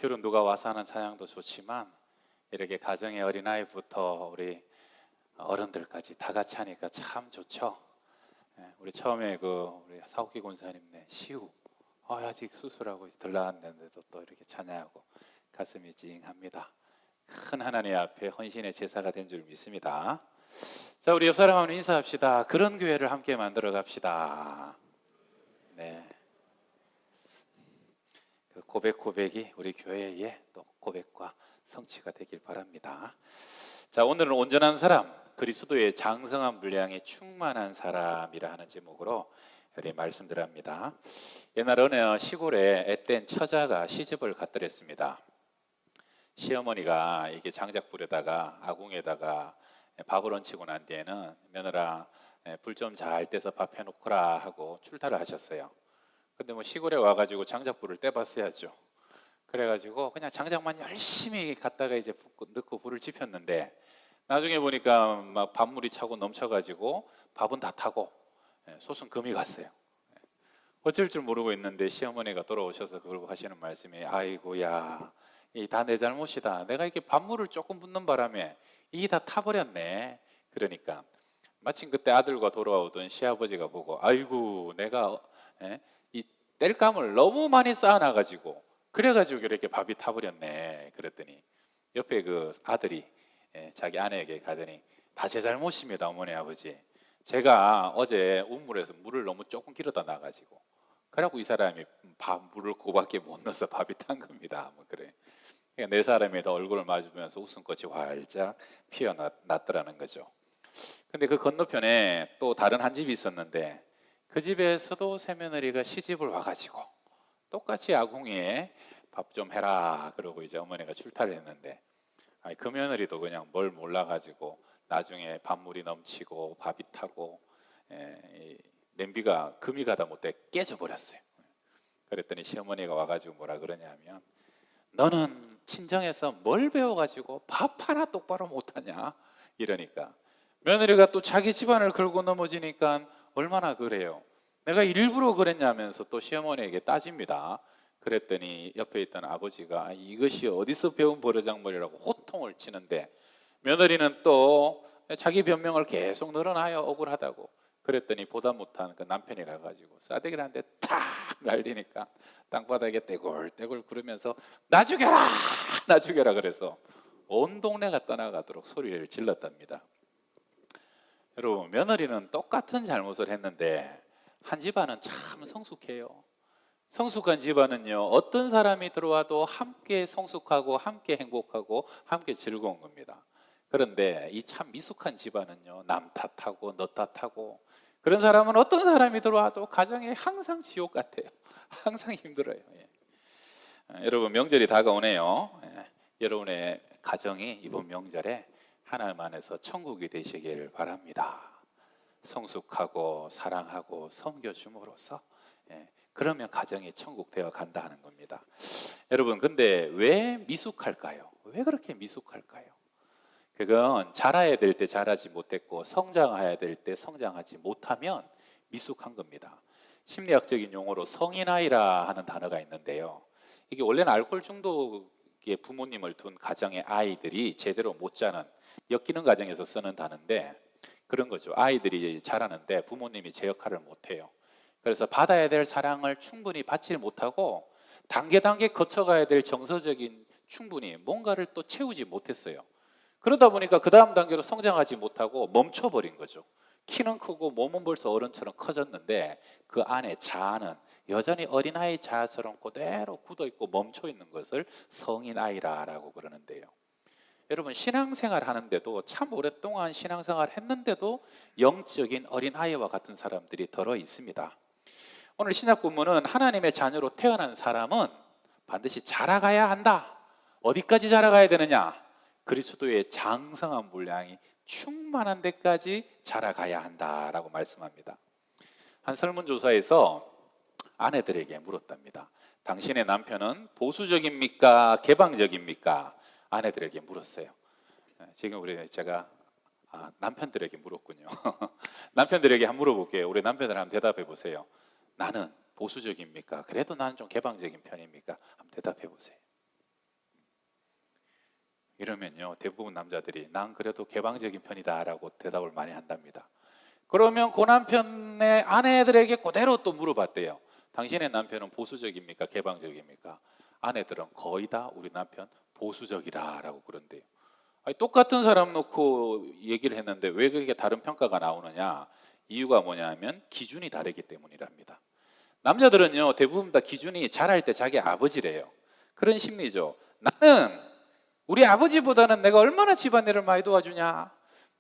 대표로 누가 와서 하는 찬양도 좋지만 이렇게 가정의 어린아이부터 우리 어른들까지 다 같이 하니까 참 좋죠. 우리 처음에 우리 사옥기 권사님네 시우 아직 수술하고 덜 나았는데도 또 이렇게 찬양하고 가슴이 찡합니다. 큰 하나님 앞에 헌신의 제사가 된 줄 믿습니다. 자, 우리 옆 사람 한번 인사합시다. 그런 교회를 함께 만들어 갑시다. 네. 그 고백이 우리 교회의 또 고백과 성취가 되길 바랍니다. 자, 오늘은 온전한 사람, 그리스도의 장성한 분량에 충만한 사람이라 하는 제목으로 우리 말씀드립니다. 옛날 어느 시골에 앳된 처자가 시집을 갔더랬습니다. 시어머니가 이게 장작불에다가 아궁에다가 밥을 얹히고 난 뒤에는 며느라 불 좀 잘 떼서 밥 해놓거라 하고 출타를 하셨어요. 근데 뭐 시골에 와가지고 장작불을 떼봤어야죠. 그래가지고 그냥 장작만 열심히 갖다가 이제 넣고 불을 지폈는데 나중에 보니까 막 밥물이 차고 넘쳐가지고 밥은 다 타고 솥은 금이 갔어요. 어쩔 줄 모르고 있는데 시어머니가 돌아오셔서 그걸 하시는 말씀이 아이고야, 이 다 내 잘못이다. 내가 이렇게 밥물을 조금 붓는 바람에 이게 다 타버렸네. 그러니까 마침 그때 아들과 돌아오던 시아버지가 보고 아이고 내가 이 땔감을 너무 많이 쌓아놔가지고 그래가지고 이렇게 밥이 타버렸네. 그랬더니 옆에 그 아들이 자기 아내에게 가더니 다 제 잘못입니다 어머니 아버지. 제가 어제 우물에서 물을 너무 조금 길어다 놔가지고 그래갖고 이 사람이 물을 그밖에 못 넣어서 밥이 탄 겁니다. 뭐 그래. 그러니까 네 사람이 다 얼굴을 마주보면서 웃음꽃이 활짝 피어났더라는 거죠. 근데 그 건너편에 또 다른 한 집이 있었는데 그 집에서도 새며느리가 시집을 와가지고 똑같이 아궁이에 밥 좀 해라 그러고 이제 어머니가 출타를 했는데 그 며느리도 그냥 뭘 몰라가지고 나중에 밥물이 넘치고 밥이 타고 냄비가 금이 가다 못해 깨져버렸어요. 그랬더니 시어머니가 와가지고 뭐라 그러냐면 너는 친정에서 뭘 배워가지고 밥 하나 똑바로 못하냐 이러니까 며느리가 또 자기 집안을 걸고 넘어지니까 얼마나 그래요. 내가 일부러 그랬냐면서 또 시어머니에게 따집니다. 그랬더니 옆에 있던 아버지가 이것이 어디서 배운 버르장머리라고 호통을 치는데 며느리는 또 자기 변명을 계속 늘어나요. 억울하다고. 그랬더니 보다 못한 그 남편이 가가지고 싸대기를 한 대 탁 날리니까 땅바닥에 떼굴떼굴 구르면서 나 죽여라 나 죽여라 그래서 온 동네가 떠나가도록 소리를 질렀답니다. 여러분, 며느리는 똑같은 잘못을 했는데 한 집안은 참 성숙해요. 성숙한 집안은요 어떤 사람이 들어와도 함께 성숙하고 함께 행복하고 함께 즐거운 겁니다. 그런데 이 참 미숙한 집안은요 남 탓하고 너 탓하고 그런 사람은 어떤 사람이 들어와도 가정에 항상 지옥 같아요. 항상 힘들어요. 여러분, 명절이 다가오네요. 여러분의 가정이 이번 명절에 하나님 안에서 천국이 되시기를 바랍니다. 성숙하고 사랑하고 섬겨줌으로써 그러면 가정이 천국 되어 간다 하는 겁니다. 여러분, 근데 왜 미숙할까요? 왜 그렇게 미숙할까요? 그건 자라야 될 때 자라지 못했고 성장해야 될 때 성장하지 못하면 미숙한 겁니다. 심리학적인 용어로 성인아이라 하는 단어가 있는데요, 이게 원래는 알코올 중독의 부모님을 둔 가정의 아이들이 제대로 못 자는 엮이는 가정에서 쓰는 단어인데 그런 거죠. 아이들이 자라는데 부모님이 제 역할을 못해요. 그래서 받아야 될 사랑을 충분히 받지 못하고 단계 거쳐가야 될 정서적인 충분히 뭔가를 또 채우지 못했어요. 그러다 보니까 그 다음 단계로 성장하지 못하고 멈춰버린 거죠. 키는 크고 몸은 벌써 어른처럼 커졌는데 그 안에 자아는 여전히 어린아이 자아처럼 그대로 굳어있고 멈춰있는 것을 성인아이라고 그러는데요, 여러분, 신앙생활 하는데도 참 오랫동안 신앙생활 했는데도 영적인 어린아이와 같은 사람들이 덜어 있습니다. 오늘 신약 본문은 하나님의 자녀로 태어난 사람은 반드시 자라가야 한다. 어디까지 자라가야 되느냐? 그리스도의 장성한 분량이 충만한 데까지 자라가야 한다라고 말씀합니다. 한 설문조사에서 아내들에게 물었답니다. 당신의 남편은 보수적입니까? 개방적입니까? 아내들에게 물었어요. 지금 제가 남편들에게 물었군요. 남편들에게 한번 물어볼게요. 우리 남편들 한번 대답해 보세요. 나는 보수적입니까? 그래도 나는 좀 개방적인 편입니까? 한번 대답해 보세요. 이러면요, 대부분 남자들이 난 그래도 개방적인 편이다라고 대답을 많이 한답니다. 그러면 그 남편의 아내들에게 그대로 또 물어봤대요. 당신의 남편은 보수적입니까? 개방적입니까? 아내들은 거의 다 우리 남편 보수적이라고 그런대요. 아니, 똑같은 사람 놓고 얘기를 했는데 왜 그렇게 다른 평가가 나오느냐? 이유가 뭐냐면 기준이 다르기 때문이랍니다. 남자들은요, 대부분 다 기준이 자랄 때 자기 아버지래요. 그런 심리죠. 나는 우리 아버지보다는 내가 얼마나 집안일을 많이 도와주냐?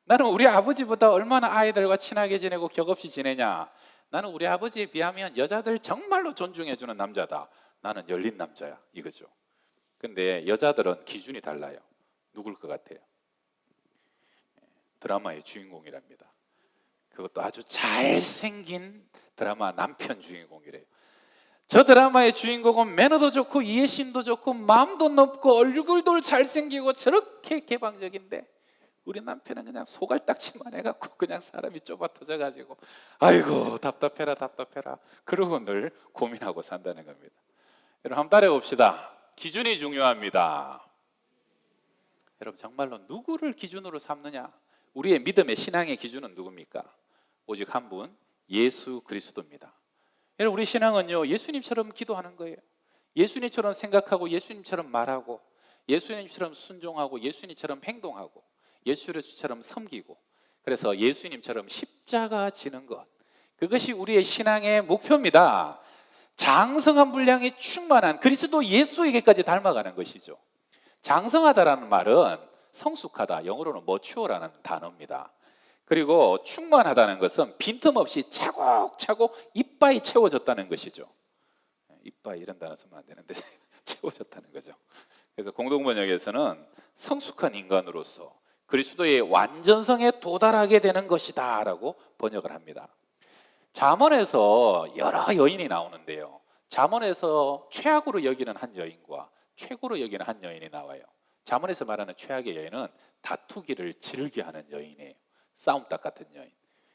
나는 우리 아버지보다 얼마나 아이들과 친하게 지내고 격없이 지내냐? 나는 우리 아버지에 비하면 여자들 정말로 존중해주는 남자다. 나는 열린 남자야, 이거죠. 근데 여자들은 기준이 달라요. 누굴 것 같아요? 드라마의 주인공이랍니다. 그것도 아주 잘생긴 드라마 남편 주인공이래요. 저 드라마의 주인공은 매너도 좋고 이해심도 좋고 마음도 넓고 얼굴도 잘생기고 저렇게 개방적인데 우리 남편은 그냥 소갈딱지만 해갖고 그냥 사람이 좁아터져가지고 아이고 답답해라 그러고 늘 고민하고 산다는 겁니다. 여러분 한번 따라해봅시다. 기준이 중요합니다. 여러분 정말로 누구를 기준으로 삼느냐? 우리의 믿음의 신앙의 기준은 누굽니까? 오직 한 분, 예수 그리스도입니다. 여러분 우리 신앙은요, 예수님처럼 기도하는 거예요. 예수님처럼 생각하고 예수님처럼 말하고 예수님처럼 순종하고 예수님처럼 행동하고 예수님처럼 섬기고, 그래서 예수님처럼 십자가 지는 것, 그것이 우리의 신앙의 목표입니다. 장성한 분량이 충만한 그리스도 예수에게까지 닮아가는 것이죠. 장성하다라는 말은 성숙하다, 영어로는 mature라는 단어입니다. 그리고 충만하다는 것은 빈틈없이 차곡차곡 이빠이 채워졌다는 것이죠. 이빠이 이런 단어 쓰면 안 되는데 채워졌다는 거죠. 그래서 공동번역에서는 성숙한 인간으로서 그리스도의 완전성에 도달하게 되는 것이다 라고 번역을 합니다. 잠언에서 여러 여인이 나오는데요, 잠언에서 최악으로 여기는 한 여인과 최고로 여기는 한 여인이 나와요. 잠언에서 말하는 최악의 여인은 다투기를 즐겨하는 여인이에요. 싸움닭 같은 여인.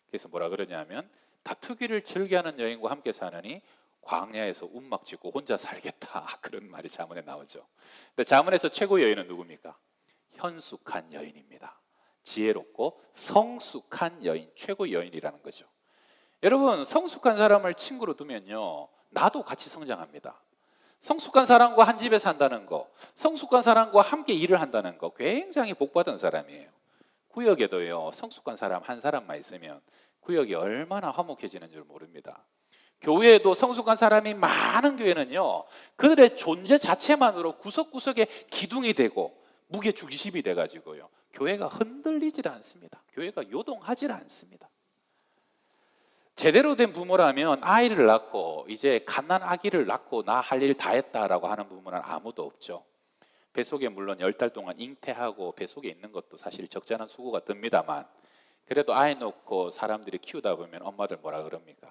그래서 뭐라 그러냐면 다투기를 즐겨하는 여인과 함께 사느니 광야에서 움막 짓고 혼자 살겠다, 그런 말이 잠언에 나오죠. 근데 잠언에서 최고 여인은 누굽니까? 현숙한 여인입니다. 지혜롭고 성숙한 여인, 최고 여인이라는 거죠. 여러분 성숙한 사람을 친구로 두면요, 나도 같이 성장합니다. 성숙한 사람과 한 집에 산다는 거, 성숙한 사람과 함께 일을 한다는 거 굉장히 복받은 사람이에요. 구역에도요, 성숙한 사람 한 사람만 있으면 구역이 얼마나 화목해지는 줄 모릅니다. 교회에도 성숙한 사람이 많은 교회는요, 그들의 존재 자체만으로 구석구석에 기둥이 되고 무게 중심이 돼가지고요, 교회가 흔들리질 않습니다. 교회가 요동하질 않습니다. 제대로 된 부모라면 아이를 낳고 이제 갓난 아기를 낳고 나 할 일 다 했다라고 하는 부모는 아무도 없죠. 뱃속에 물론 10달 동안 잉태하고 뱃속에 있는 것도 사실 적지 않은 수고가 듭니다만, 그래도 아이 놓고 사람들이 키우다 보면 엄마들 뭐라 그럽니까?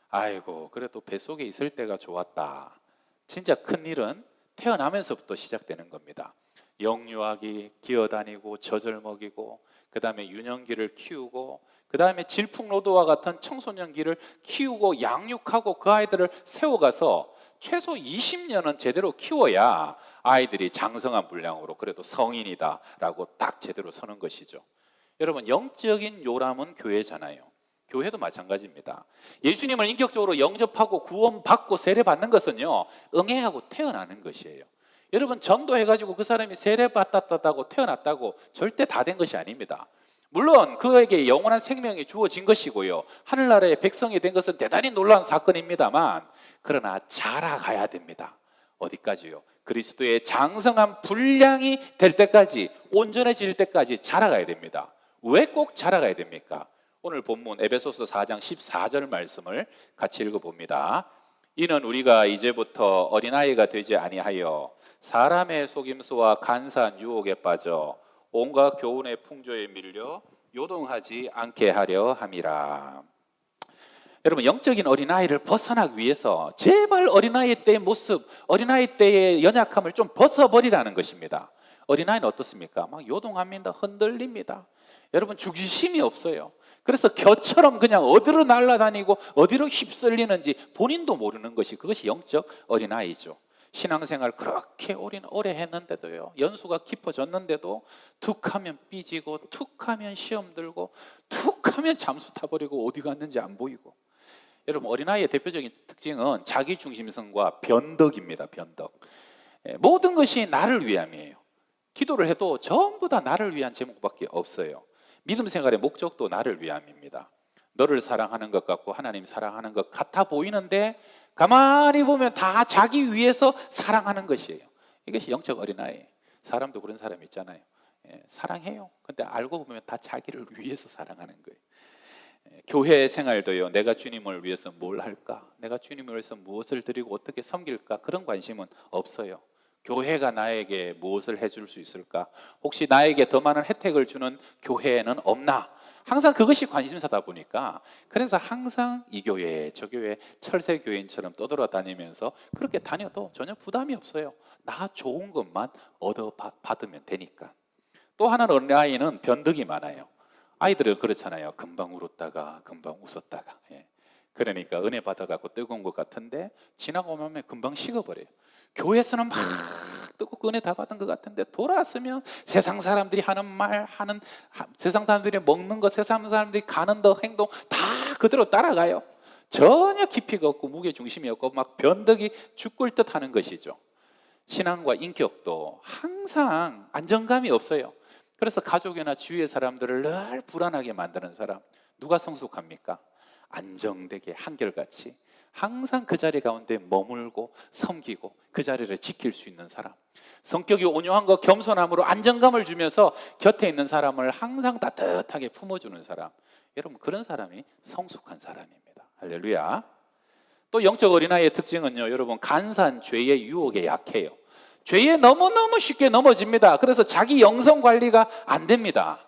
아이고 그래도 뱃속에 있을 때가 좋았다. 진짜 큰일은 태어나면서부터 시작되는 겁니다. 영유아기 기어다니고 젖을 먹이고, 그 다음에 유년기를 키우고, 그 다음에 질풍노도와 같은 청소년기를 키우고 양육하고 그 아이들을 세워가서 최소 20년은 제대로 키워야 아이들이 장성한 분량으로 그래도 성인이다 라고 딱 제대로 서는 것이죠. 여러분 영적인 요람은 교회잖아요. 교회도 마찬가지입니다. 예수님을 인격적으로 영접하고 구원받고 세례받는 것은요, 응애하고 태어나는 것이에요. 여러분 전도해가지고 그 사람이 세례받았다고 태어났다고 절대 다 된 것이 아닙니다. 물론 그에게 영원한 생명이 주어진 것이고요, 하늘나라의 백성이 된 것은 대단히 놀라운 사건입니다만, 그러나 자라가야 됩니다. 어디까지요? 그리스도의 장성한 분량이 될 때까지, 온전해질 때까지 자라가야 됩니다. 왜 꼭 자라가야 됩니까? 오늘 본문 에베소서 4장 14절 말씀을 같이 읽어봅니다. 이는 우리가 이제부터 어린아이가 되지 아니하여 사람의 속임수와 간사한 유혹에 빠져 온갖 교훈의 풍조에 밀려 요동하지 않게 하려 함이라. 여러분 영적인 어린아이를 벗어나기 위해서 제발 어린아이 때의 모습, 어린아이 때의 연약함을 좀 벗어버리라는 것입니다. 어린아이는 어떻습니까? 막 요동합니다. 흔들립니다. 여러분 주기심이 없어요. 그래서 겨처럼 그냥 어디로 날아다니고 어디로 휩쓸리는지 본인도 모르는 것이, 그것이 영적 어린아이죠. 신앙생활 그렇게 오래 했는데도요, 연수가 깊어졌는데도 툭하면 삐지고 툭하면 시험 들고 툭하면 잠수 타버리고 어디 갔는지 안 보이고. 여러분, 어린아이의 대표적인 특징은 자기중심성과 변덕입니다. 변덕. 모든 것이 나를 위함이에요. 기도를 해도 전부 다 나를 위한 제목밖에 없어요. 믿음 생활의 목적도 나를 위함입니다. 너를 사랑하는 것 같고 하나님 사랑하는 것 같아 보이는데 가만히 보면 다 자기 위해서 사랑하는 것이에요. 이것이 영적 어린아이. 사람도 그런 사람 있잖아요. 사랑해요. 근데 알고 보면 다 자기를 위해서 사랑하는 거예요. 교회 생활도요, 내가 주님을 위해서 뭘 할까? 내가 주님을 위해서 무엇을 드리고 어떻게 섬길까? 그런 관심은 없어요. 교회가 나에게 무엇을 해줄 수 있을까? 혹시 나에게 더 많은 혜택을 주는 교회는 없나? 항상 그것이 관심사다 보니까, 그래서 항상 이 교회 저 교회 철새 교인처럼 떠돌아다니면서 그렇게 다녀도 전혀 부담이 없어요. 나 좋은 것만 받으면 되니까. 또 하나는 어린아이는 변덕이 많아요. 아이들은 그렇잖아요. 금방 울었다가 금방 웃었다가. 그러니까 은혜 받아갖고 뜨거운 것 같은데 지나고 나면 금방 식어버려요. 교회에서는 막 뜨겁고 은혜 다 받은 것 같은데 돌아왔으면 세상 사람들이 하는 말, 세상 사람들이 먹는 것, 세상 사람들이 가는 것, 행동 다 그대로 따라가요. 전혀 깊이가 없고 무게중심이 없고 막 변덕이 죽을 듯 하는 것이죠. 신앙과 인격도 항상 안정감이 없어요. 그래서 가족이나 주위의 사람들을 늘 불안하게 만드는 사람, 누가 성숙합니까? 안정되게 한결같이 항상 그 자리 가운데 머물고 섬기고 그 자리를 지킬 수 있는 사람, 성격이 온유한 것 겸손함으로 안정감을 주면서 곁에 있는 사람을 항상 따뜻하게 품어주는 사람, 여러분 그런 사람이 성숙한 사람입니다. 할렐루야. 또 영적 어린아이의 특징은요, 여러분 간사한 죄의 유혹에 약해요. 죄에 너무너무 쉽게 넘어집니다. 그래서 자기 영성 관리가 안 됩니다.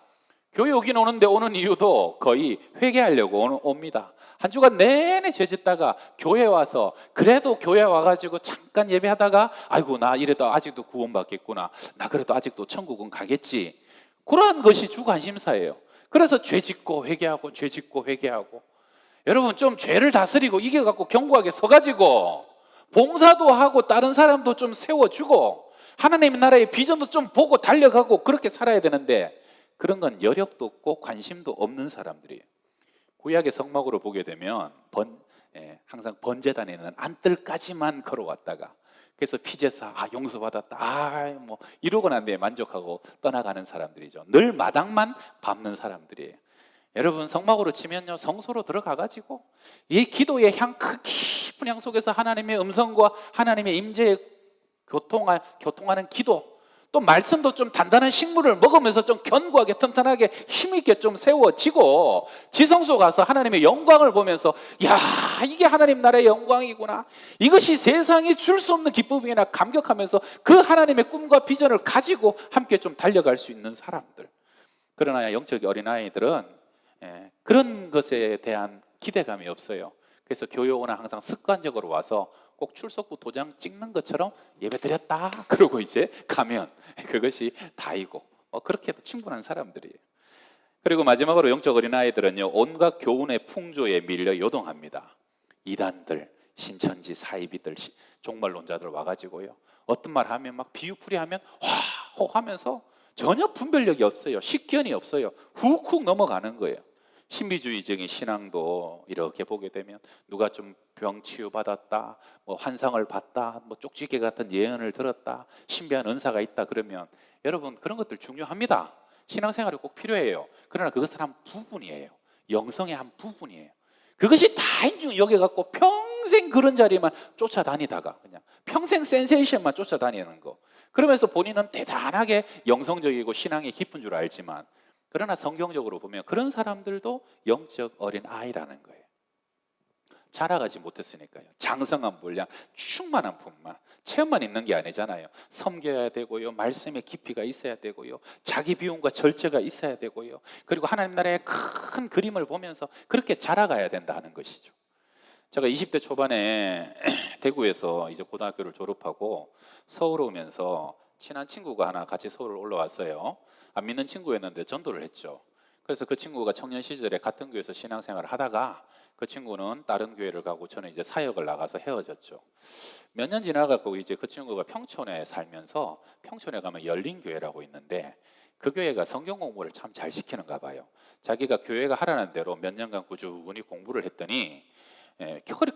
교회 오긴 오는데 오는 이유도 거의 회개하려고 옵니다. 한 주간 내내 죄 짓다가 교회 와서 그래도 교회 와가지고 잠깐 예배하다가 아이고 나 이래도 아직도 구원받겠구나, 나 그래도 아직도 천국은 가겠지, 그런 것이 주 관심사예요. 그래서 죄 짓고 회개하고 죄 짓고 회개하고. 여러분 좀 죄를 다스리고 이겨갖고 견고하게 서가지고 봉사도 하고 다른 사람도 좀 세워주고 하나님의 나라의 비전도 좀 보고 달려가고 그렇게 살아야 되는데, 그런 건 여력도 없고 관심도 없는 사람들이에요. 구약의 성막으로 보게 되면 항상 번제단에 있는 안뜰까지만 걸어왔다가 그래서 피제사 용서받았다 뭐 이러고 난 뒤에 만족하고 떠나가는 사람들이죠. 늘 마당만 밟는 사람들이에요. 여러분 성막으로 치면요, 성소로 들어가가지고 이 기도의 그 깊은 향 속에서 하나님의 음성과 하나님의 임재에 교통하는 기도, 또 말씀도 좀 단단한 식물을 먹으면서 좀 견고하게 튼튼하게 힘있게 좀 세워지고 지성소 가서 하나님의 영광을 보면서 야 이게 하나님 나라의 영광이구나, 이것이 세상이 줄 수 없는 기쁨이나 감격하면서 그 하나님의 꿈과 비전을 가지고 함께 좀 달려갈 수 있는 사람들. 그러나 영적 어린아이들은 그런 것에 대한 기대감이 없어요. 그래서 교회 오나 항상 습관적으로 와서 꼭 출석부 도장 찍는 것처럼 예배 드렸다 그러고 이제 가면 그것이 다이고 그렇게 해도 충분한 사람들이에요. 그리고 마지막으로 영적 어린아이들은요, 온갖 교훈의 풍조에 밀려 요동합니다. 이단들, 신천지 사이비들, 종말론자들 와가지고요, 어떤 말 하면 막 비유풀이 하면 화호 하면서 전혀 분별력이 없어요. 식견이 없어요. 훅훅 넘어가는 거예요. 신비주의적인 신앙도 이렇게 보게 되면 누가 좀 병 치유받았다, 뭐 환상을 봤다, 뭐 쪽지게 같은 예언을 들었다, 신비한 은사가 있다 그러면 여러분 그런 것들 중요합니다. 신앙생활이 꼭 필요해요. 그러나 그것은 한 부분이에요. 영성의 한 부분이에요. 그것이 다인 줄 여겨갖고 평생 그런 자리만 쫓아다니다가 그냥 평생 센세이션만 쫓아다니는 거, 그러면서 본인은 대단하게 영성적이고 신앙이 깊은 줄 알지만, 그러나 성경적으로 보면 그런 사람들도 영적 어린 아이라는 거예요. 자라가지 못했으니까요. 장성한 분량, 충만한 분만, 체험만 있는 게 아니잖아요. 섬겨야 되고요, 말씀의 깊이가 있어야 되고요, 자기 비움과 절제가 있어야 되고요, 그리고 하나님 나라의 큰 그림을 보면서 그렇게 자라가야 된다는 것이죠. 제가 20대 초반에 대구에서 이제 고등학교를 졸업하고 서울 오면서 친한 친구가 하나 같이 서울 올라왔어요. 안 믿는 친구였는데 전도를 했죠. 그래서 그 친구가 청년 시절에 같은 교회에서 신앙생활을 하다가 그 친구는 다른 교회를 가고 저는 이제 사역을 나가서 헤어졌죠. 몇 년 지나가고 이제 그 친구가 평촌에 살면서 평촌에 가면 열린교회라고 있는데 그 교회가 성경 공부를 참 잘 시키는가 봐요. 자기가 교회가 하라는 대로 몇 년간 꾸준히 공부를 했더니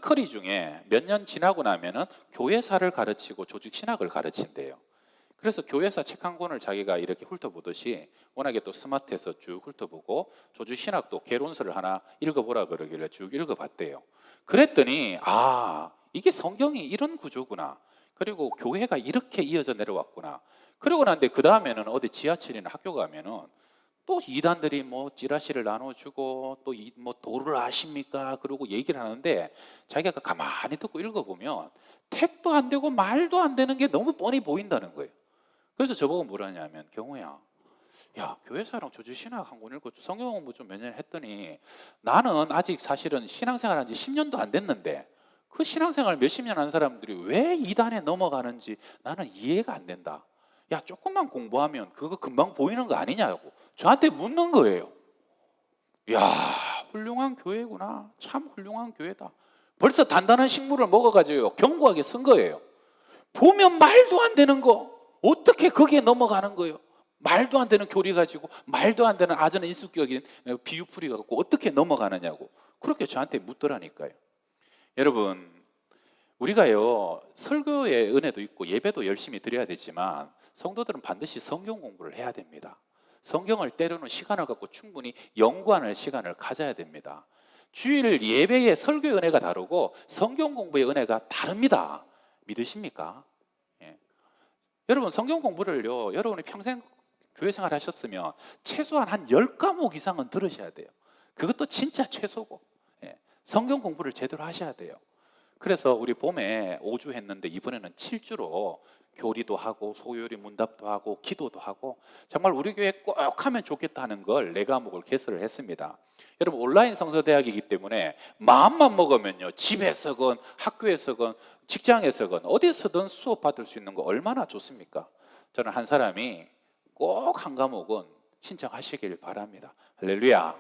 커리 중에 몇 년 지나고 나면은 교회사를 가르치고 조직 신학을 가르친대요. 그래서 교회사 책 한 권을 자기가 이렇게 훑어보듯이 워낙에 또 스마트해서 쭉 훑어보고 조직 신학도 개론서를 하나 읽어보라 그러길래 쭉 읽어봤대요. 그랬더니 이게 성경이 이런 구조구나. 그리고 교회가 이렇게 이어져 내려왔구나. 그러고 난데 그 다음에는 어디 지하철이나 학교 가면은 또 이단들이 뭐 찌라시를 나눠주고 또 뭐 도를 아십니까? 그러고 얘기를 하는데 자기가 가만히 듣고 읽어보면 택도 안 되고 말도 안 되는 게 너무 뻔히 보인다는 거예요. 그래서 저보고 뭐라냐면 경우야, 야 교회사랑 조직신학 한 권 읽고 성경 공부 좀 몇 년 했더니 나는 아직 사실은 신앙생활 한 지 10년도 안 됐는데 그 신앙생활 몇십 년 한 사람들이 왜 이단에 넘어가는지 나는 이해가 안 된다. 야 조금만 공부하면 그거 금방 보이는 거 아니냐고 저한테 묻는 거예요. 야 훌륭한 교회구나. 참 훌륭한 교회다. 벌써 단단한 식물을 먹어가지고 견고하게 쓴 거예요. 보면 말도 안 되는 거 어떻게 거기에 넘어가는 거예요? 말도 안 되는 교리 가지고 말도 안 되는 아전 인수격인 비유풀이 갖고 어떻게 넘어가느냐고 그렇게 저한테 묻더라니까요. 여러분 우리가요 설교의 은혜도 있고 예배도 열심히 드려야 되지만 성도들은 반드시 성경 공부를 해야 됩니다. 성경을 때로는 시간을 갖고 충분히 연구하는 시간을 가져야 됩니다. 주일 예배의 설교의 은혜가 다르고 성경 공부의 은혜가 다릅니다. 믿으십니까? 여러분 성경 공부를요 여러분이 평생 교회 생활 하셨으면 최소한 한 10과목 이상은 들으셔야 돼요. 그것도 진짜 최소고 성경 공부를 제대로 하셔야 돼요. 그래서 우리 봄에 5주 했는데 이번에는 7주로 교리도 하고 소요리 문답도 하고 기도도 하고 정말 우리 교회 꼭 하면 좋겠다는 걸 4과목을 개설을 했습니다. 여러분 온라인 성서대학이기 때문에 마음만 먹으면요 집에서건 학교에서건 직장에서건 어디서든 수업 받을 수 있는 거 얼마나 좋습니까? 저는 한 사람이 꼭 한 과목은 신청하시길 바랍니다. 할렐루야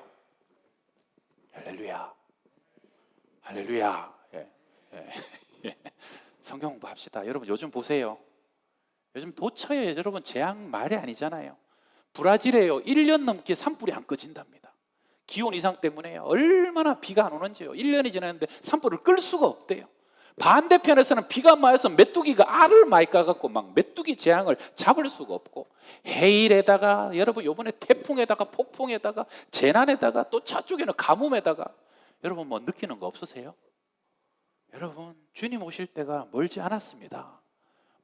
할렐루야 할렐루야. 성경 공부합시다. 여러분 요즘 보세요. 요즘 도처에 여러분 재앙 말이 아니잖아요. 브라질에요 1년 넘게 산불이 안 꺼진답니다. 기온 이상 때문에요. 얼마나 비가 안 오는지요. 1년이 지났는데 산불을 끌 수가 없대요. 반대편에서는 비가 마여서 메뚜기가 알을 많이 까갖고 막 메뚜기 재앙을 잡을 수가 없고 해일에다가 여러분 요번에 태풍에다가 폭풍에다가 재난에다가 또 저쪽에는 가뭄에다가 여러분 뭐 느끼는 거 없으세요? 여러분 주님 오실 때가 멀지 않았습니다.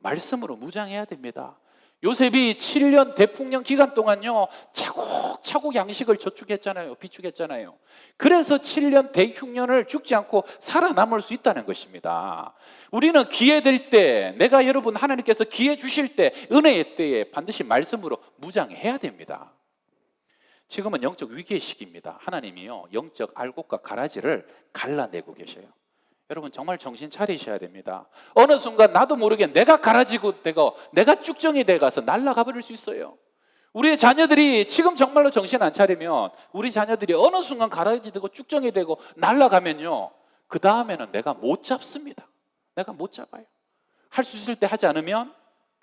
말씀으로 무장해야 됩니다. 요셉이 7년 대풍령 기간 동안요 차곡차곡 양식을 저축했잖아요. 비축했잖아요. 그래서 7년 대흉년을 죽지 않고 살아남을 수 있다는 것입니다. 우리는 기회 될 때 내가 여러분 하나님께서 기회 주실 때 은혜의 때에 반드시 말씀으로 무장해야 됩니다. 지금은 영적 위기의 시기입니다. 하나님이요 영적 알곡과 가라지를 갈라내고 계셔요. 여러분 정말 정신 차리셔야 됩니다. 어느 순간 나도 모르게 내가 가라지고 되고 내가 쭉정이 돼가서 날아가 버릴 수 있어요. 우리의 자녀들이 지금 정말로 정신 안 차리면 우리 자녀들이 어느 순간 가라지 되고 쭉정이 되고 날아가면요 그 다음에는 내가 못 잡습니다. 내가 못 잡아요. 할 수 있을 때 하지 않으면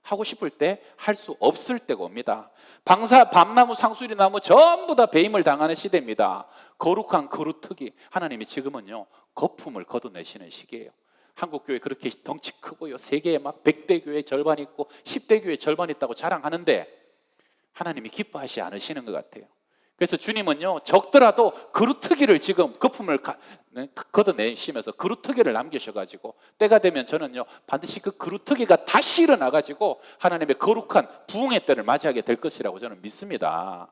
하고 싶을 때 할 수 없을 때가 옵니다. 밤나무 상수리나무 전부 다 배임을 당하는 시대입니다. 거룩한 거루터기 하나님이 지금은요 거품을 걷어내시는 시기예요. 한국교회 그렇게 덩치 크고요 세계에 막 100대 교회 절반 있고 10대 교회 절반 있다고 자랑하는데 하나님이 기뻐하시지 않으시는 것 같아요. 그래서 주님은요 적더라도 그루터기를 지금 거품을 걷어내시면서 그루터기를 남기셔가지고 때가 되면 저는요 반드시 그 그루터기가 다시 일어나가지고 하나님의 거룩한 부흥의 때를 맞이하게 될 것이라고 저는 믿습니다.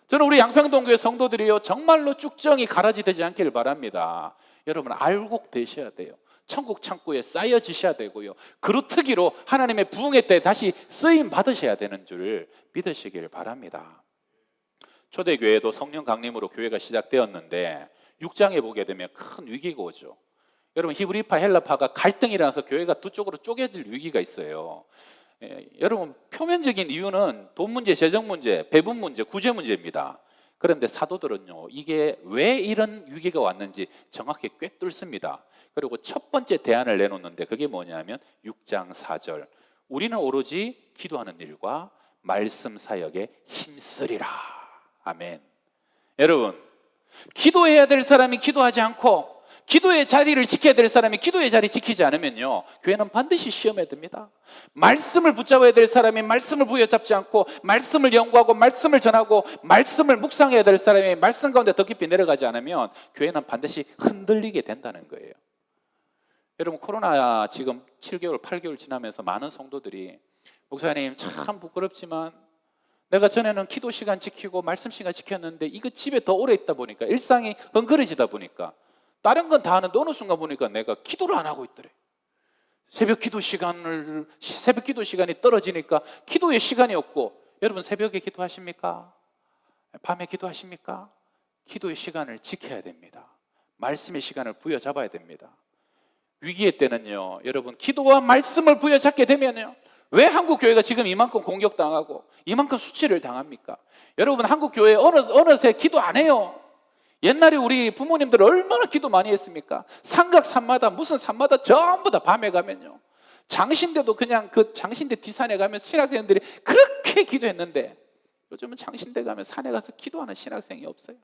저는 우리 양평동교회 성도들이요 정말로 쭉정이 가라지 되지 않기를 바랍니다. 여러분 알곡 되셔야 돼요. 천국 창고에 쌓여지셔야 되고요 그루터기로 하나님의 부흥의 때 다시 쓰임 받으셔야 되는 줄 믿으시길 바랍니다. 초대교회도 성령 강림으로 교회가 시작되었는데 6장에 보게 되면 큰 위기가 오죠. 여러분 히브리파 헬라파가 갈등이 일어나서 교회가 두 쪽으로 쪼개질 위기가 있어요. 여러분 표면적인 이유는 돈 문제, 재정 문제, 배분 문제, 구제 문제입니다. 그런데 사도들은요, 이게 왜 이런 위기가 왔는지 정확히 꿰뚫습니다. 그리고 첫 번째 대안을 내놓는데 그게 뭐냐면 6장 4절, 우리는 오로지 기도하는 일과 말씀 사역에 힘쓰리라. 아멘. 여러분, 기도해야 될 사람이 기도하지 않고 기도의 자리를 지켜야 될 사람이 기도의 자리 지키지 않으면요, 교회는 반드시 시험에 듭니다. 말씀을 붙잡아야 될 사람이 말씀을 부여잡지 않고 말씀을 연구하고 말씀을 전하고 말씀을 묵상해야 될 사람이 말씀 가운데 더 깊이 내려가지 않으면 교회는 반드시 흔들리게 된다는 거예요. 여러분, 코로나 지금 7개월, 8개월 지나면서 많은 성도들이 목사님 참 부끄럽지만 내가 전에는 기도 시간 지키고 말씀 시간 지켰는데 이거 집에 더 오래 있다 보니까 일상이 헝클어지다 보니까 다른 건 다 하는데 어느 순간 보니까 내가 기도를 안 하고 있더래. 새벽 기도 시간이 떨어지니까 기도의 시간이 없고, 여러분 새벽에 기도하십니까? 밤에 기도하십니까? 기도의 시간을 지켜야 됩니다. 말씀의 시간을 부여잡아야 됩니다. 위기의 때는요, 여러분 기도와 말씀을 부여잡게 되면요, 왜 한국 교회가 지금 이만큼 공격당하고 이만큼 수치를 당합니까? 여러분, 한국 교회 어느새 기도 안 해요. 옛날에 우리 부모님들 얼마나 기도 많이 했습니까? 삼각 산마다 무슨 산마다 전부 다 밤에 가면요, 장신대도 그냥 그 장신대 뒷산에 가면 신학생들이 그렇게 기도했는데 요즘은 장신대 가면 산에 가서 기도하는 신학생이 없어요.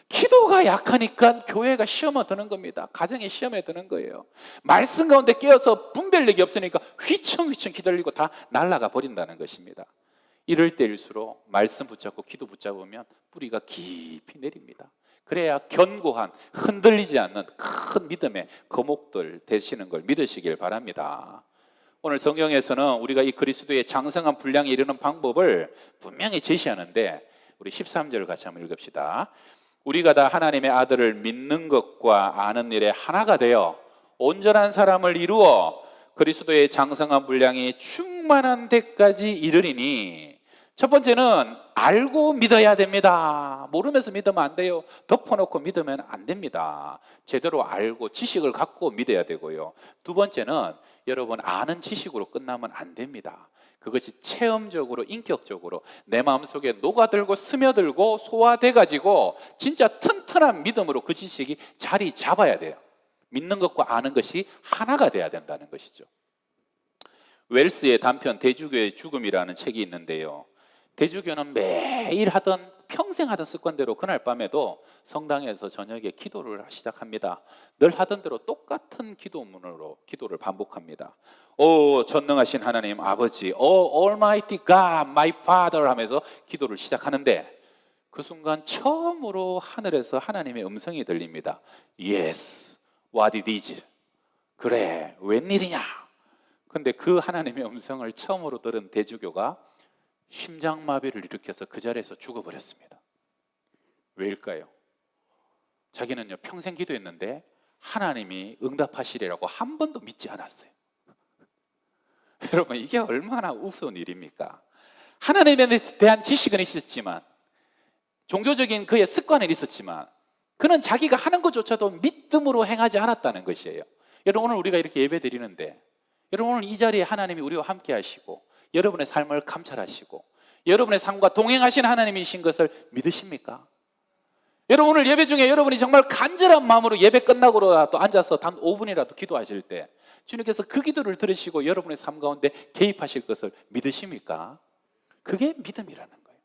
기도가 약하니까 교회가 시험에 드는 겁니다. 가정에 시험에 드는 거예요. 말씀 가운데 깨어서 분별력이 없으니까 휘청휘청 기다리고 다 날아가 버린다는 것입니다. 이럴 때일수록 말씀 붙잡고 기도 붙잡으면 뿌리가 깊이 내립니다. 그래야 견고한, 흔들리지 않는 큰 믿음의 거목들 되시는 걸 믿으시길 바랍니다. 오늘 성경에서는 우리가 이 그리스도의 장성한 분량에 이르는 방법을 분명히 제시하는데, 우리 13절 같이 한번 읽읍시다. 우리가 다 하나님의 아들을 믿는 것과 아는 일에 하나가 되어 온전한 사람을 이루어 그리스도의 장성한 분량이 충만한 데까지 이르리니. 첫 번째는 알고 믿어야 됩니다. 모르면서 믿으면 안 돼요. 덮어놓고 믿으면 안 됩니다. 제대로 알고 지식을 갖고 믿어야 되고요. 두 번째는 여러분, 아는 지식으로 끝나면 안 됩니다. 그것이 체험적으로, 인격적으로 내 마음속에 녹아들고 스며들고 소화돼가지고 진짜 튼튼한 믿음으로 그 지식이 자리 잡아야 돼요. 믿는 것과 아는 것이 하나가 돼야 된다는 것이죠. 웰스의 단편 대주교의 죽음이라는 책이 있는데요, 대주교는 매일 하던, 평생 하던 습관대로 그날 밤에도 성당에서 저녁에 기도를 시작합니다. 늘 하던 대로 똑같은 기도문으로 기도를 반복합니다. 오 전능하신 하나님 아버지, 오 Almighty God, my Father 하면서 기도를 시작하는데, 그 순간 처음으로 하늘에서 하나님의 음성이 들립니다. Yes, what it is. 그래, 웬일이냐? 근데 그 하나님의 음성을 처음으로 들은 대주교가 심장마비를 일으켜서 그 자리에서 죽어버렸습니다. 왜일까요? 자기는요, 평생 기도했는데 하나님이 응답하시리라고 한 번도 믿지 않았어요. 여러분, 이게 얼마나 우스운 일입니까? 하나님에 대한 지식은 있었지만, 종교적인 그의 습관은 있었지만, 그는 자기가 하는 것조차도 믿음으로 행하지 않았다는 것이에요. 여러분, 오늘 우리가 이렇게 예배 드리는데, 여러분 오늘 이 자리에 하나님이 우리와 함께 하시고 여러분의 삶을 감찰하시고 여러분의 삶과 동행하신 하나님이신 것을 믿으십니까? 여러분 오늘 예배 중에 여러분이 정말 간절한 마음으로 예배 끝나고라도 앉아서 단 5분이라도 기도하실 때 주님께서 그 기도를 들으시고 여러분의 삶 가운데 개입하실 것을 믿으십니까? 그게 믿음이라는 거예요.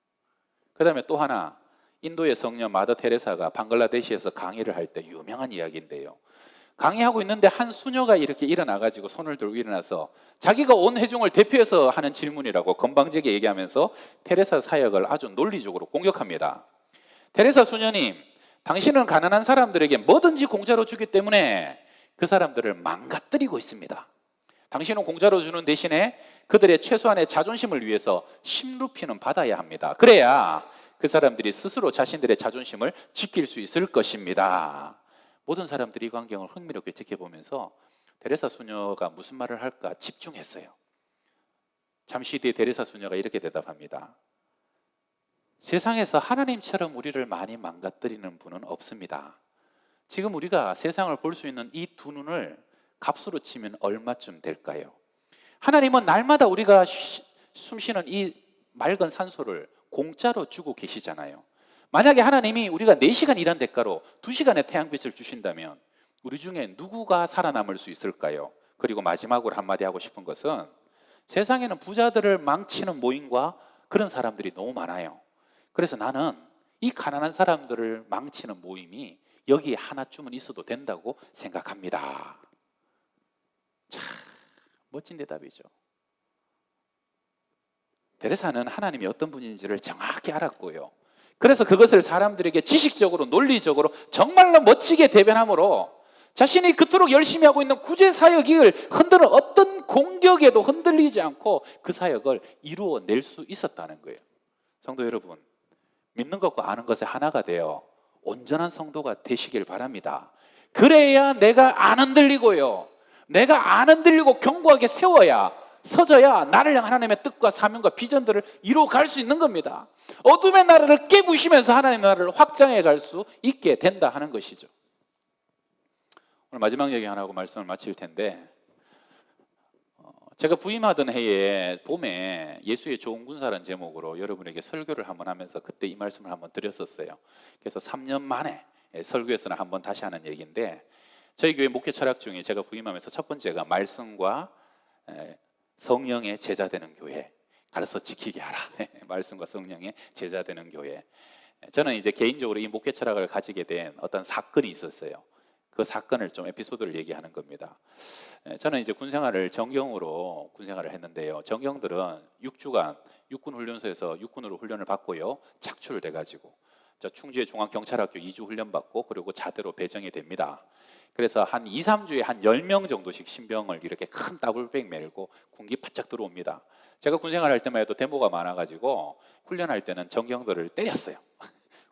그 다음에 또 하나, 인도의 성녀 마더 테레사가 방글라데시에서 강의를 할 때 유명한 이야기인데요, 강의하고 있는데 한 수녀가 이렇게 일어나가지고 손을 들고 일어나서 자기가 온 회중을 대표해서 하는 질문이라고 건방지게 얘기하면서 테레사 사역을 아주 논리적으로 공격합니다. 테레사 수녀님, 당신은 가난한 사람들에게 뭐든지 공짜로 주기 때문에 그 사람들을 망가뜨리고 있습니다. 당신은 공짜로 주는 대신에 그들의 최소한의 자존심을 위해서 심루피는 받아야 합니다. 그래야 그 사람들이 스스로 자신들의 자존심을 지킬 수 있을 것입니다. 모든 사람들이 이 광경을 흥미롭게 지켜보면서 데레사 수녀가 무슨 말을 할까 집중했어요. 잠시 뒤에 데레사 수녀가 이렇게 대답합니다. 세상에서 하나님처럼 우리를 많이 망가뜨리는 분은 없습니다. 지금 우리가 세상을 볼 수 있는 이 두 눈을 값으로 치면 얼마쯤 될까요? 하나님은 날마다 우리가 숨쉬는 이 맑은 산소를 공짜로 주고 계시잖아요. 만약에 하나님이 우리가 4시간 일한 대가로 2시간의 태양빛을 주신다면 우리 중에 누구가 살아남을 수 있을까요? 그리고 마지막으로 한마디 하고 싶은 것은 세상에는 부자들을 망치는 모임과 그런 사람들이 너무 많아요. 그래서 나는 이 가난한 사람들을 망치는 모임이 여기에 하나쯤은 있어도 된다고 생각합니다. 참 멋진 대답이죠. 데레사는 하나님이 어떤 분인지를 정확히 알았고요. 그래서 그것을 사람들에게 지식적으로 논리적으로 정말로 멋지게 대변함으로 자신이 그토록 열심히 하고 있는 구제 사역을 흔드는 어떤 공격에도 흔들리지 않고 그 사역을 이루어낼 수 있었다는 거예요. 성도 여러분, 믿는 것과 아는 것에 하나가 되어 온전한 성도가 되시길 바랍니다. 그래야 내가 안 흔들리고요, 내가 안 흔들리고 견고하게 서져야 나를 향한 하나님의 뜻과 사명과 비전들을 이루어갈 수 있는 겁니다. 어둠의 나라를 깨부시면서 하나님의 나라를 확장해 갈 수 있게 된다 하는 것이죠. 오늘 마지막 얘기 하나 하고 말씀을 마칠 텐데, 제가 부임하던 해에 봄에 예수의 좋은 군사라는 제목으로 여러분에게 설교를 한번 하면서 그때 이 말씀을 한번 드렸었어요. 그래서 3년 만에 설교에서는 한번 다시 하는 얘기인데, 저희 교회 목회 철학 중에 제가 부임하면서 첫 번째가 말씀과 성령의 제자 되는 교회, 가르쳐 지키게 하라. 말씀과 성령의 제자 되는 교회. 저는 이제 개인적으로 이 목회 철학을 가지게 된 어떤 사건이 있었어요. 그 사건을 좀 에피소드를 얘기하는 겁니다. 저는 이제 군생활을 정경으로 군생활을 했는데요. 정경들은 6주간 육군훈련소에서 육군으로 훈련을 받고요, 착출을 돼가지고 충주의 중앙경찰학교 2주 훈련 받고 그리고 자대로 배정이 됩니다. 그래서 한 2, 3주에 한 10명 정도씩 신병을 이렇게 큰 더블백 메고 군기 바짝 들어옵니다. 제가 군생활 할 때만 해도 데모가 많아가지고 훈련할 때는 정경들을 때렸어요.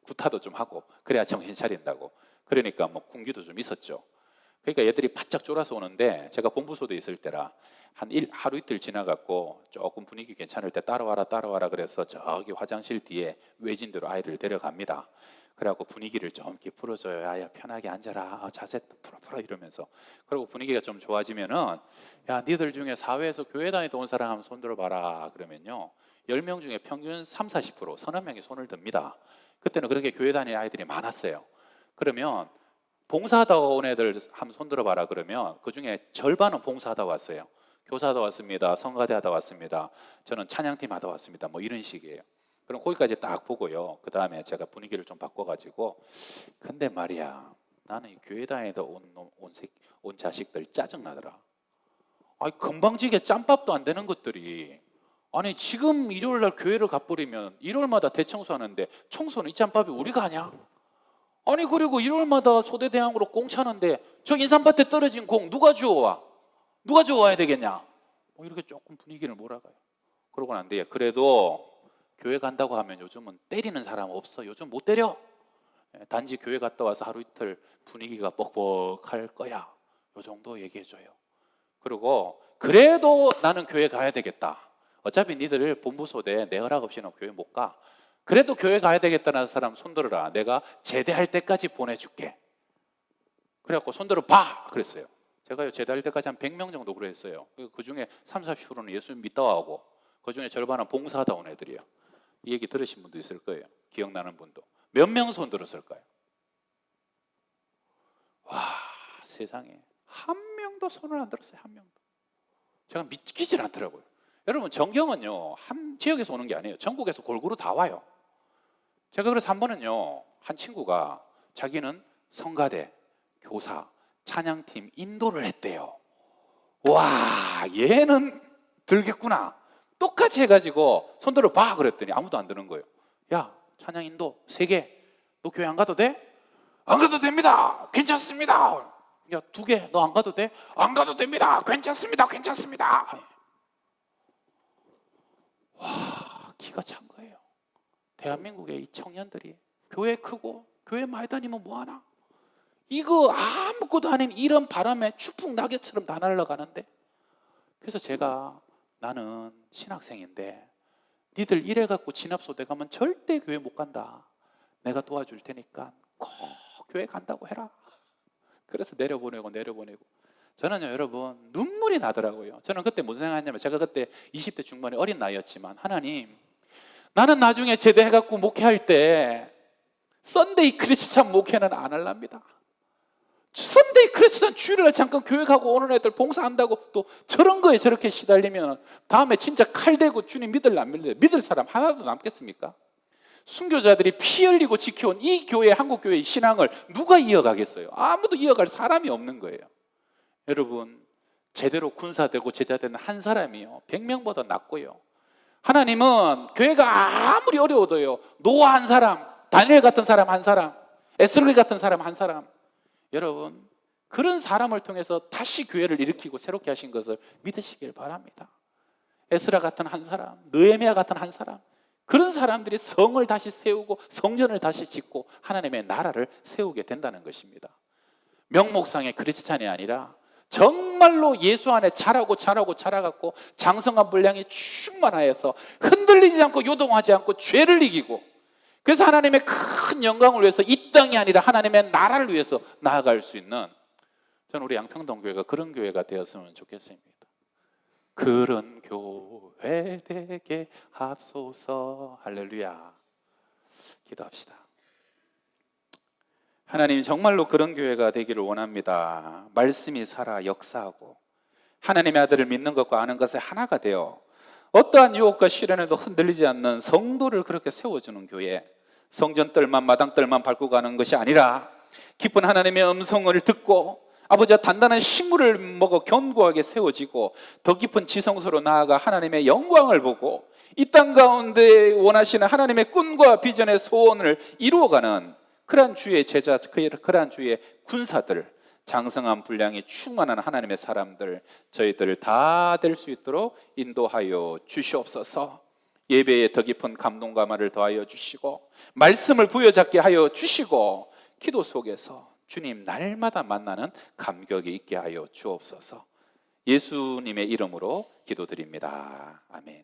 구타도 좀 하고 그래야 정신 차린다고. 그러니까 뭐 군기도 좀 있었죠. 그러니까 얘들이 바짝 쫄아서 오는데, 제가 본부소대에 있을 때라 하루 이틀 지나갔고 조금 분위기 괜찮을 때 따라와라 그래서 저기 화장실 뒤에 외진대로 아이를 데려갑니다. 그래갖고 분위기를 좀 이렇게 풀어줘요. 야 편하게 앉아라, 자세 풀어 이러면서. 그리고 분위기가 좀 좋아지면은, 야 니들 중에 사회에서 교회 다니다 온 사람 한번 손 들어봐라 그러면요, 10명 중에 평균 30-40% 서너 명이 손을 듭니다. 그때는 그렇게 교회 다니는 아이들이 많았어요. 그러면 봉사하다 온 애들 한번 손 들어봐라 그러면 그 중에 절반은 봉사하다 왔어요. 교사하다 왔습니다, 성가대 하다 왔습니다, 저는 찬양팀 하다 왔습니다, 뭐 이런 식이에요. 그럼 거기까지 딱 보고요, 그 다음에 제가 분위기를 좀 바꿔가지고, 근데 말이야 나는 이 교회 다니다 온 자식들 짜증나더라. 아니 건방지게 짬밥도 안 되는 것들이, 아니 지금 일요일날 교회를 가버리면 일요일마다 대청소하는데 청소는 이 짬밥이 우리가 하냐? 아니 그리고 일요일마다 소대대항으로 공 차는데 저 인삼밭에 떨어진 공 누가 주워와? 누가 주워와야 되겠냐? 뭐 이렇게 조금 분위기를 몰아가요. 그러고는 안 돼요. 그래도 교회 간다고 하면 요즘은 때리는 사람 없어. 요즘 못 때려. 단지 교회 갔다 와서 하루 이틀 분위기가 뻑뻑할 거야. 요 정도 얘기해줘요. 그리고 그래도 나는 교회 가야 되겠다. 어차피 니들 본부소대 내 허락 없이는 교회 못 가. 그래도 교회 가야 되겠다는 사람 손들어라. 내가 제대할 때까지 보내줄게. 그래갖고 손들어 봐 그랬어요. 제가요 제대할 때까지 한 100명 정도 그랬어요. 그 중에 30-40%는 예수님 믿다 하고 그 중에 절반은 봉사하다 온 애들이에요. 이 얘기 들으신 분도 있을 거예요. 기억나는 분도. 몇 명 손 들었을까요? 와 세상에 한 명도 손을 안 들었어요. 한 명도. 제가 믿기질 않더라고요. 여러분 정경은요 한 지역에서 오는 게 아니에요. 전국에서 골고루 다 와요. 제가 그래서 한 번은요, 한 친구가 자기는 성가대, 교사, 찬양팀 인도를 했대요. 와 얘는 들겠구나. 똑같이 해가지고 손 들어봐 그랬더니 아무도 안 드는 거예요. 야 찬양 인도 3개 너 교회 안 가도 돼? 안 가도 됩니다. 괜찮습니다. 야 2개 너 안 가도 돼? 안 가도 됩니다. 괜찮습니다. 와 기가 찬 거예요. 대한민국의 이 청년들이 교회 크고 교회 많이 다니면 뭐하나? 이거 아무것도 아닌 이런 바람에 추풍 낙엽처럼 다 날아가는데. 그래서 제가 나는 신학생인데 니들 이래갖고 진압소대 가면 절대 교회 못 간다. 내가 도와줄 테니까 꼭 교회 간다고 해라. 그래서 내려보내고 저는요 여러분 눈물이 나더라고요. 저는 그때 무슨 생각했냐면, 제가 그때 20대 중반의 어린 나이였지만, 하나님 나는 나중에 제대해갖고 목회할 때 썬데이 크리스찬 목회는 안 할랍니다. 썬데이 크리스찬 주일날 잠깐 교회 가고 오는 애들 봉사한다고 또 저런 거에 저렇게 시달리면 다음에 진짜 칼 대고 주님 믿을래 안 믿을래? 믿을 사람 하나도 남겠습니까? 순교자들이 피 흘리고 지켜온 이 교회, 한국 교회의 신앙을 누가 이어가겠어요? 아무도 이어갈 사람이 없는 거예요. 여러분, 제대로 군사되고 제자되는 한 사람이요 100명보다 낫고요. 하나님은 교회가 아무리 어려워도요 노아 한 사람, 다니엘 같은 사람 한 사람, 에스겔 같은 사람 한 사람, 여러분 그런 사람을 통해서 다시 교회를 일으키고 새롭게 하신 것을 믿으시길 바랍니다. 에스라 같은 한 사람, 느헤미야 같은 한 사람, 그런 사람들이 성을 다시 세우고 성전을 다시 짓고 하나님의 나라를 세우게 된다는 것입니다. 명목상의 크리스찬이 아니라 정말로 예수 안에 자라갖고 장성한 분량이 충만하여서 흔들리지 않고 요동하지 않고 죄를 이기고, 그래서 하나님의 큰 영광을 위해서 이 땅이 아니라 하나님의 나라를 위해서 나아갈 수 있는, 저는 우리 양평동교회가 그런 교회가 되었으면 좋겠습니다. 그런 교회 되게 하소서. 할렐루야. 기도합시다. 하나님, 정말로 그런 교회가 되기를 원합니다. 말씀이 살아 역사하고 하나님의 아들을 믿는 것과 아는 것에 하나가 되어 어떠한 유혹과 시련에도 흔들리지 않는 성도를 그렇게 세워주는 교회, 성전 뜰만 마당 뜰만 밟고 가는 것이 아니라 깊은 하나님의 음성을 듣고 아버지와 단단한 식물을 먹어 견고하게 세워지고 더 깊은 지성소로 나아가 하나님의 영광을 보고 이 땅 가운데 원하시는 하나님의 꿈과 비전의 소원을 이루어가는 그러한 주의 제자, 그러한 주의 군사들, 장성한 분량이 충만한 하나님의 사람들, 저희들 다 될 수 있도록 인도하여 주시옵소서. 예배에 더 깊은 감동감화를 더하여 주시고 말씀을 부여잡게 하여 주시고 기도 속에서 주님 날마다 만나는 감격이 있게 하여 주옵소서. 예수님의 이름으로 기도드립니다. 아멘.